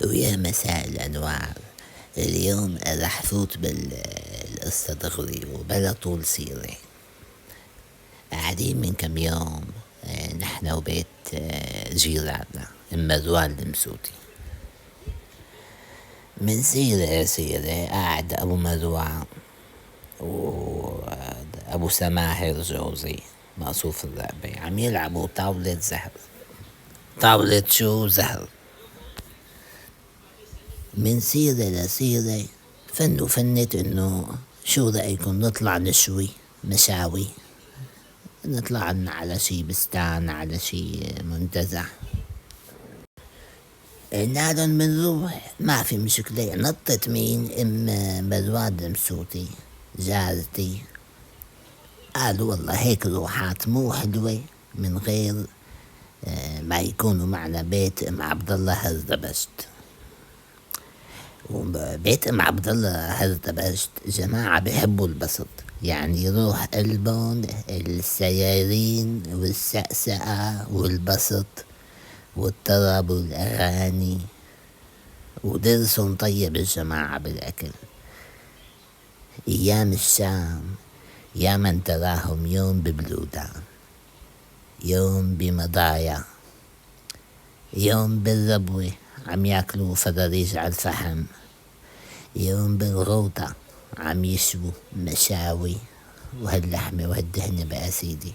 ويا مساء الأنوار. اليوم راح فوت بالقصة دغري وبلا طول سيرة. قاعدين من كم يوم، نحن وبيت جيراننا مروان المسوتي. من سيرة سيرة قاعد أبو مروان وأبو سماهر جوزي مقصوف الرقبة عم يلعبوا طاولة زهر. طاولة شو؟ زهر. من سيرة لسيرة فن وفنت انه شو رأيكم نطلع نشوي مشاوي، نطلع لنا على شي بستان، على شي منتزه. قلنا لهم بنروح ما في مشكلة. نطت مين؟ ام مروان المسوتي جارتي. قالوا والله هيك روحات مو حلوة من غير ما يكونوا معنا بيت ام عبد الله هزدبشت. وبيت ام عبد الله هزدبشت جماعة بيحبوا البسط، يعني يروح قلبهم السيارين والسقسقة والبسط والطرب والأغاني، ودرسهم طيب الجماعة بالأكل. أيام الشام يا من تراهم يوم ببلودان، يوم بمضايا، يوم بالربوة عم ياكلوا فراريج على الفحم، يوم بالغوطة عم يشووا مشاوي وهاللحمة وهالدهنة بقى سيدي.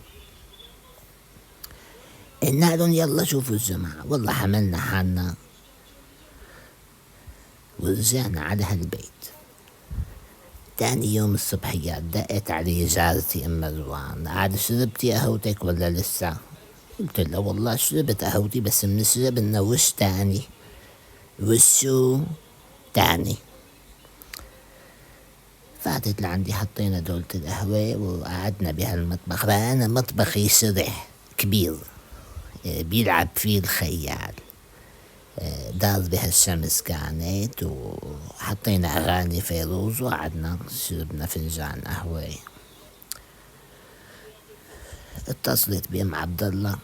قلنا لهم يلا شوفوا الجماعة، والله حملنا حالنا ورجعنا على هالبيت. تاني يوم الصبحيات دقت علي جارتي ام مروان، قال شربتي قهوتك ولا لسه؟ قلت لها والله شربت قهوتي بس بنشرب لنا وش تاني. وشو تاني؟ فاتت لعندي حطينا دولة القهوة وقعدنا بهالمطبخ. بقى أنا مطبخي شرح كبير بيلعب فيه الخيال. دار بهالشمس كانت وحطينا أغاني فيروز وقعدنا شربنا فنجان قهوة. اتصلت بأم عبد الله،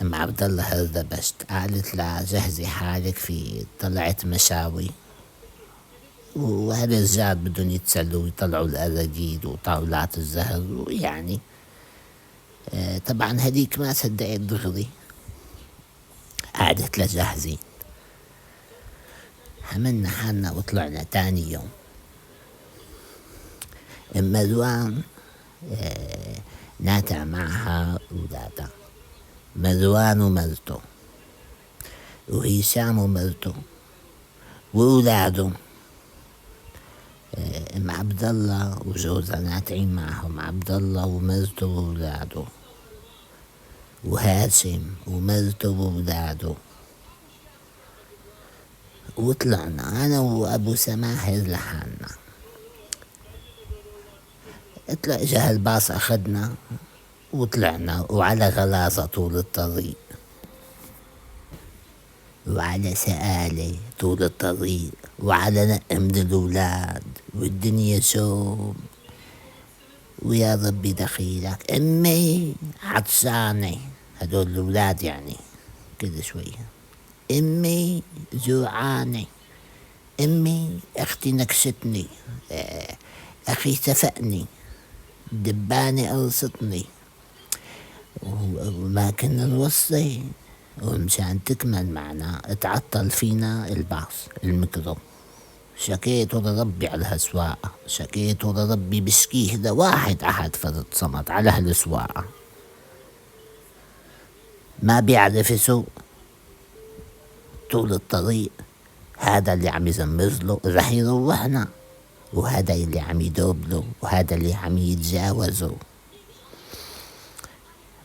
ام عبد الله هردبشت، قالت لها جهزي حالك في طلعت مشاوي وهالرجال بدهم يتسلوا ويطلعوا الأراجيل وطاولات الزهر ويعني طبعا هديك ما صدقت دغري، قعدت لجهزي. حملنا حالنا وطلعنا تاني يوم. ام مروان ناتع معها ولادها، مروان ومرته وهشام ومرته وولاده. ام عبد الله وجوزها ناتعين معهم، عبد الله ومرته وولاده، وهاشم ومرته وولاده. وطلعنا انا وابو سماهر لحالنا. اجا هالباص اخدنا وطلعنا، وعلى غلاظة طول الطريق وعلى سآلة طول الطريق وعلى نق من الأولاد والدنيا شوب. ويا ربي دخيلك أمي عطشانة، هدول الأولاد يعني كل شوية أمي جوعانة، أمي أختي نكشتني، أخي سفقني، دبانة قرصتني. وما كنا نوصي، ومشان تكمل معنا اتعطل فينا الباص الميكرو. شكيت لربي على هالسواقة، شكيت لربي بشكيه لواحد أحد فرد صمت على هالسواقة، ما بيعرف يسوق طول الطريق. هذا اللي عم يزمزله رح يروحنا، وهذا اللي عم يدوبله، وهذا اللي عم يتجاوزه.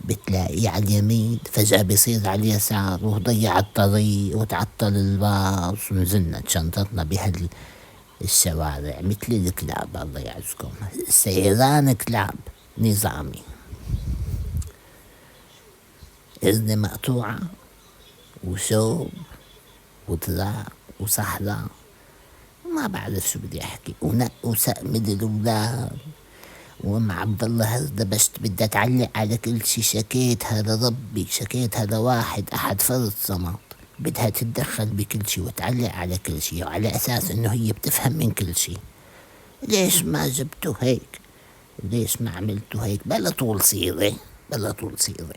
بتلاقيه على اليمين فجأة بيصير على اليسار وضيع الطريق وتعطل الباص، ونزلنا شنطتنا بهالشوارع مثل الكلاب. الله يعزكم، سيران كلاب نظامي. إذن مقطوعة وشوب وتراب وصحراء وما بعرف شو بدي أحكي، ونق وسق من الأولاد. وام عبد الله هردبشت بدها تعلق على كل شي. شكيتها لربي، شكيتها لواحد أحد فرد صمت. بدها تتدخل بكل شي وتعلق على كل شي وعلى أساس إنه هي بتفهم من كل شي. ليش ما جبته هيك؟ ليش ما عملته هيك؟ بلا طول سيرة بلا طول سيرة.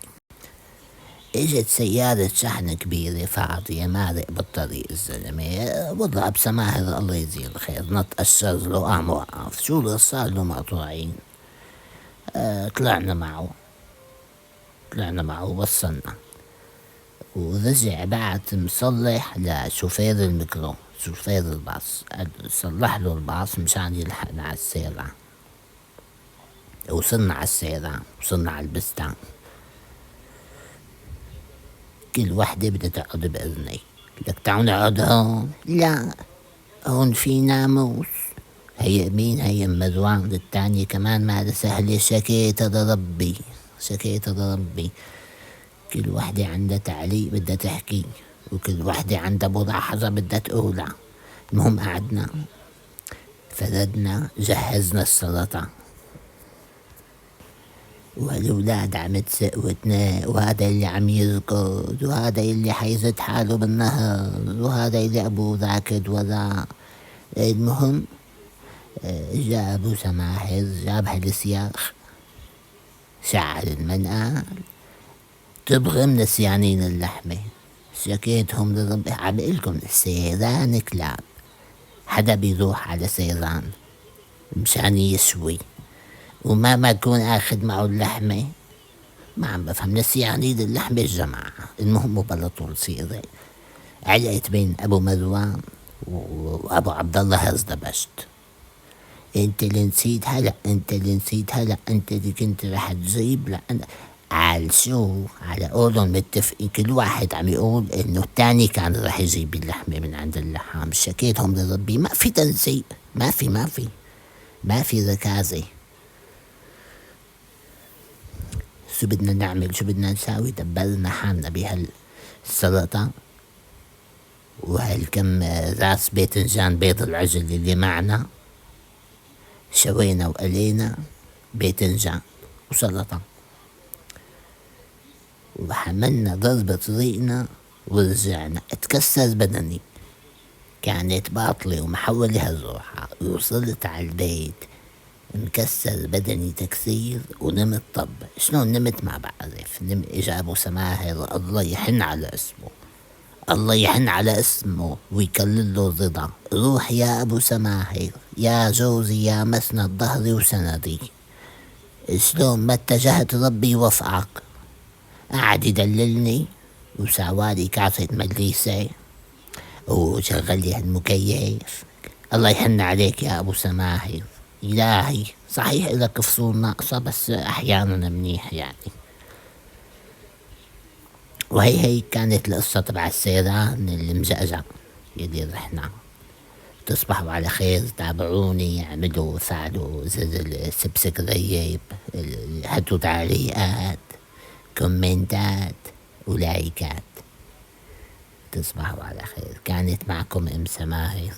اجت سيارة شحن كبيرة فاضية مارق بالطريق الزلمة، وضع بسماهر الله يجزيه الخير، نط أشر له قام وقف. شو اللي صار له؟ مقطوعين. طلعنا معه وصلنا، ورجع بعد مصلح لشوفير الميكرو، شوفير الباص، صلح له الباص مشان يلحقنا على السيرة. وصلنا على السيرة، وصلنا على البستان. كل وحدة بدها تقعد بإذني. لك تعالوا نقعد هون. لا، هون في ناموس. هي مين؟ هي مروان التانية كمان ما سهلة. شكيت ربي، شكيت ربي. كل وحدة عندها تعليق بدها تحكي، وكل وحدة عندها ملاحظة بدها تقولها. المهم قعدنا، فردنا، جهزنا السلطة، والأولاد عم تسق وتناق، وهذا اللي عم يركض، وهذا اللي حيزت حاله بالنهر، وهذا اللي أبوه راكد وراه. المهم جاء أبو سماحر جاب هالسياخ، شعل المنقال، تبغى من سيانين اللحمة. شكيتهم لربي، عبقلكم سيران كلاب. حدا بيروح على سيران مشان يشوي وما يكون اخذ معه اللحمة؟ ما عم بفهم. نسيانين اللحمة الجماعة. المهم بلا طول سيرة، علقت بين أبو مروان وأبو عبد الله هزدبشت. انت اللي نسيت هلا، انت اللي نسيت هلا، انت اللي كنت رح تجيب. لا على شو؟ على قولهم متفقين، كل واحد عم يقول انه التاني كان رح يجيب اللحمة من عند اللحام. شكيتهم لربي ما في تنسيق، ما في ركازة. شو بدنا نعمل؟ شو بدنا نساوي؟ دبرنا حالنا بهالسلطة وهالكم راس باذنجان بيض العجل اللي معنا، شوينا وقلينا باذنجان وسلطة، وحملنا ضربة طريقنا ورجعنا. اتكسر بدني، كانت باطلة ومحولة هالروحة. وصلت على البيت مكسر بدني تكسير ونمت. طب شلون نمت ما بعرف. اجا ابو سماهر، الله يحن على اسمه، الله يحن على اسمه ويكلل له الرضا. روح يا ابو سماهر، يا جوزي، يا مسند ظهري وسندي، شلون ما اتجهت ربي يوفقك. قعد يدللني وساوالي كاسة مليسة وشغل لي هالمكيف. الله يحن عليك يا ابو سماهر. الهي صحيح لك فصول ناقصة بس احيانا منيح يعني. وهي كانت القصة تبع السيران المزقزق يلي رحنا. تصبحوا على خير، تابعوني، اعملوا فعلوا زر السبسكرايب، حطوا تعليقات، كومنتات ولايكات. تصبحوا على خير. كانت معكم ام سماهر.